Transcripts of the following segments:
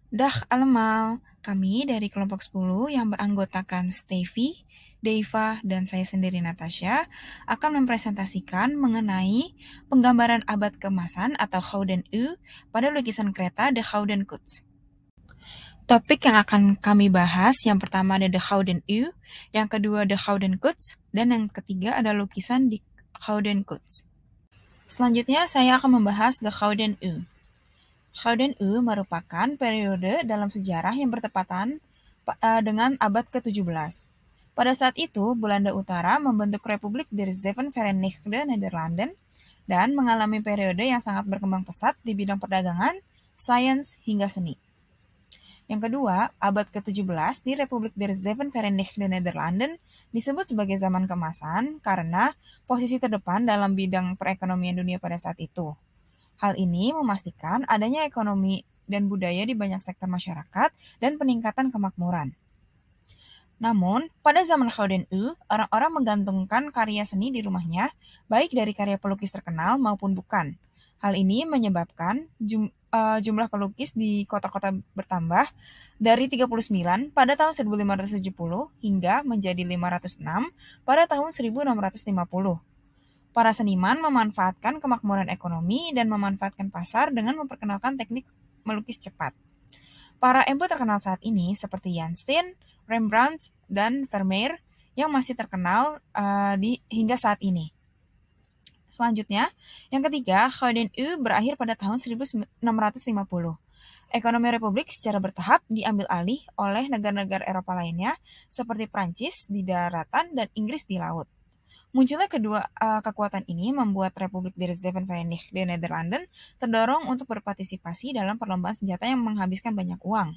Dah Almal, kami dari kelompok 10 yang beranggotakan Steffi, Deiva, dan saya sendiri Natasha akan mempresentasikan mengenai penggambaran abad keemasan atau Gouden Eeuw pada lukisan kereta De Gouden Koets. Topik yang akan kami bahas yang pertama ada The Gouden Eeuw, yang kedua The Gouden Koets, dan yang ketiga ada lukisan di Gouden Koets. Selanjutnya saya akan membahas The Gouden Eeuw. Gouden Eeuw merupakan periode dalam sejarah yang bertepatan dengan abad ke-17. Pada saat itu, Belanda Utara membentuk Republik der Zeven Verenigde Nederlanden dan mengalami periode yang sangat berkembang pesat di bidang perdagangan, sains, hingga seni. Yang kedua, abad ke-17 di Republik der Zeven Verenigde Nederlanden disebut sebagai zaman keemasan karena posisi terdepan dalam bidang perekonomian dunia pada saat itu. Hal ini memastikan adanya ekonomi dan budaya di banyak sektor masyarakat dan peningkatan kemakmuran. Namun, pada zaman Gouden Eeuw, orang-orang menggantungkan karya seni di rumahnya, baik dari karya pelukis terkenal maupun bukan. Hal ini menyebabkan jumlah pelukis di kota-kota bertambah dari 39 pada tahun 1570 hingga menjadi 506 pada tahun 1650. Para seniman memanfaatkan kemakmuran ekonomi dan memanfaatkan pasar dengan memperkenalkan teknik melukis cepat. Para empu terkenal saat ini seperti Jan Steen, Rembrandt, dan Vermeer yang masih terkenal hingga saat ini. Selanjutnya, yang ketiga, Gouden Eeuw berakhir pada tahun 1650. Ekonomi republik secara bertahap diambil alih oleh negara-negara Eropa lainnya seperti Prancis di daratan dan Inggris di laut. Munculnya kedua kekuatan ini membuat Republik der Zeven Verenigde Nederlanden terdorong untuk berpartisipasi dalam perlombaan senjata yang menghabiskan banyak uang.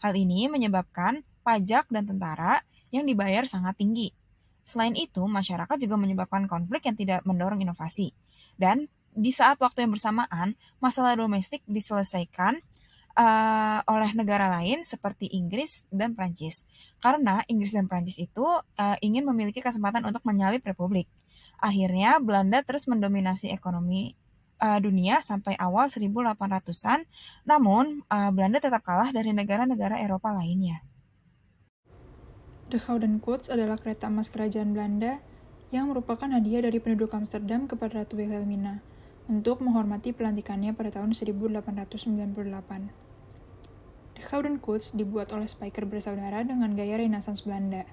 Hal ini menyebabkan pajak dan tentara yang dibayar sangat tinggi. Selain itu, masyarakat juga menyebabkan konflik yang tidak mendorong inovasi. Dan di saat waktu yang bersamaan, masalah domestik diselesaikan oleh negara lain seperti Inggris dan Prancis. Karena Inggris dan Prancis itu ingin memiliki kesempatan untuk menyalip republik. Akhirnya Belanda terus mendominasi ekonomi dunia sampai awal 1800-an, namun Belanda tetap kalah dari negara-negara Eropa lainnya. De Gouden Koets adalah kereta emas kerajaan Belanda yang merupakan hadiah dari penduduk Amsterdam kepada Ratu Wilhelmina untuk menghormati pelantikannya pada tahun 1898. De Gouden Koets dibuat oleh Spijker bersaudara dengan gaya Renaissance Belanda,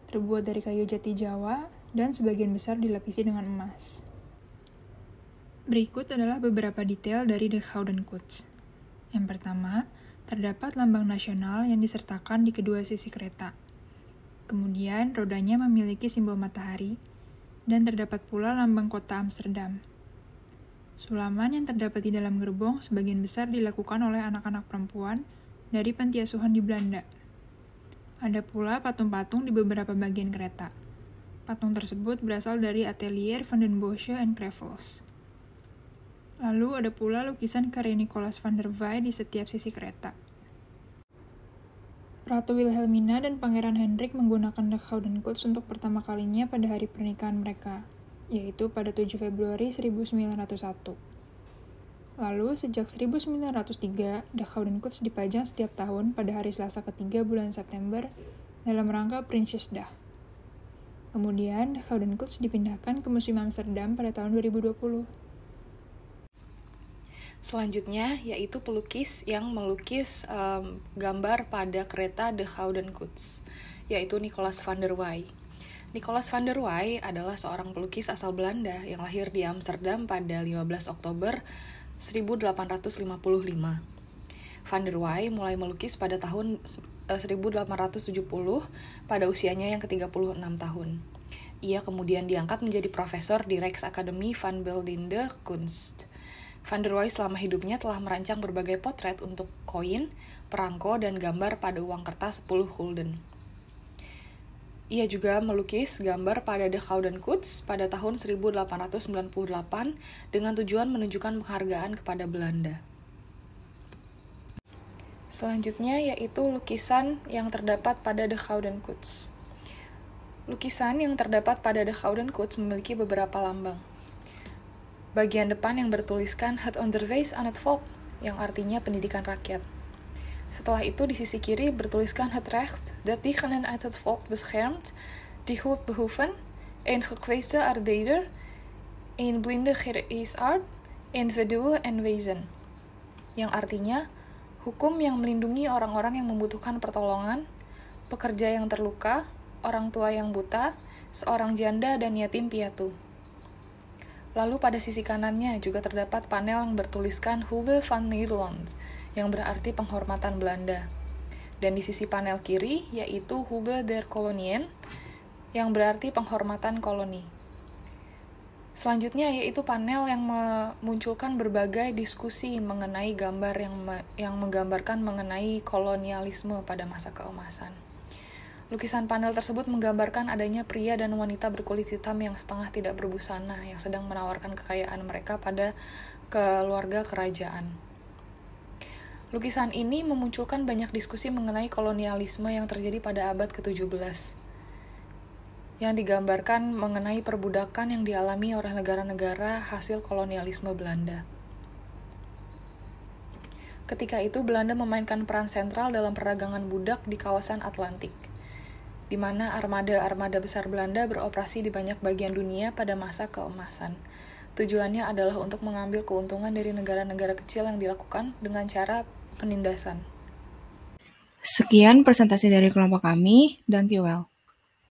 terbuat dari kayu jati Jawa dan sebagian besar dilapisi dengan emas. Berikut adalah beberapa detail dari De Gouden Koets. Yang pertama, terdapat lambang nasional yang disertakan di kedua sisi kereta. Kemudian, rodanya memiliki simbol matahari, dan terdapat pula lambang kota Amsterdam. Sulaman yang terdapat di dalam gerbong sebagian besar dilakukan oleh anak-anak perempuan dari panti asuhan di Belanda. Ada pula patung-patung di beberapa bagian kereta. Patung tersebut berasal dari atelier Van den Bossche and Crevels. Lalu ada pula lukisan karya Nicolaas van der Waay di setiap sisi kereta. Ratu Wilhelmina dan Pangeran Hendrik menggunakan De Gouden Koets untuk pertama kalinya pada hari pernikahan mereka, yaitu pada 7 Februari 1901. Lalu, sejak 1903, De Gouden Koets dipajang setiap tahun pada hari Selasa ketiga bulan September dalam rangka Prinsjesdag. Kemudian, De Gouden Koets dipindahkan ke Museum Amsterdam pada tahun 2020. Selanjutnya yaitu pelukis yang melukis gambar pada kereta De Gouden Koets, yaitu Nicolaas van der Waay. Nicolaas van der Waay adalah seorang pelukis asal Belanda yang lahir di Amsterdam pada 15 Oktober 1855. Van der Waay mulai melukis pada tahun 1870 pada usianya yang ke-36 tahun. Ia kemudian diangkat menjadi profesor di Rijksakademie van Beeldende Kunst. Van der Waay selama hidupnya telah merancang berbagai potret untuk koin, perangko, dan gambar pada uang kertas 10 gulden. Ia juga melukis gambar pada De Gouden Koets pada tahun 1898 dengan tujuan menunjukkan penghargaan kepada Belanda. Selanjutnya yaitu lukisan yang terdapat pada De Gouden Koets. Lukisan yang terdapat pada De Gouden Koets memiliki beberapa lambang. Bagian depan yang bertuliskan Het onderwijs aan het volk, yang artinya pendidikan rakyat. Setelah itu di sisi kiri bertuliskan het recht dat diegenen uit het volk beschermt, die goed behoeven, een gekwetste arbeider, een blinde gereisard, individu en wezen. Yang artinya, hukum yang melindungi orang-orang yang membutuhkan pertolongan, pekerja yang terluka, orang tua yang buta, seorang janda dan yatim piatu. Lalu pada sisi kanannya juga terdapat panel yang bertuliskan Hulde van Nederland, yang berarti penghormatan Belanda. Dan di sisi panel kiri yaitu Hulde der Kolonien, yang berarti penghormatan koloni. Selanjutnya yaitu panel yang memunculkan berbagai diskusi mengenai gambar yang menggambarkan mengenai kolonialisme pada masa keemasan. Lukisan panel tersebut menggambarkan adanya pria dan wanita berkulit hitam yang setengah tidak berbusana yang sedang menawarkan kekayaan mereka pada keluarga kerajaan. Lukisan ini memunculkan banyak diskusi mengenai kolonialisme yang terjadi pada abad ke-17, yang digambarkan mengenai perbudakan yang dialami oleh negara-negara hasil kolonialisme Belanda. Ketika itu, Belanda memainkan peran sentral dalam perdagangan budak di kawasan Atlantik, di mana armada-armada besar Belanda beroperasi di banyak bagian dunia pada masa keemasan. Tujuannya adalah untuk mengambil keuntungan dari negara-negara kecil yang dilakukan dengan cara penindasan. Sekian presentasi dari kelompok kami, thank you well.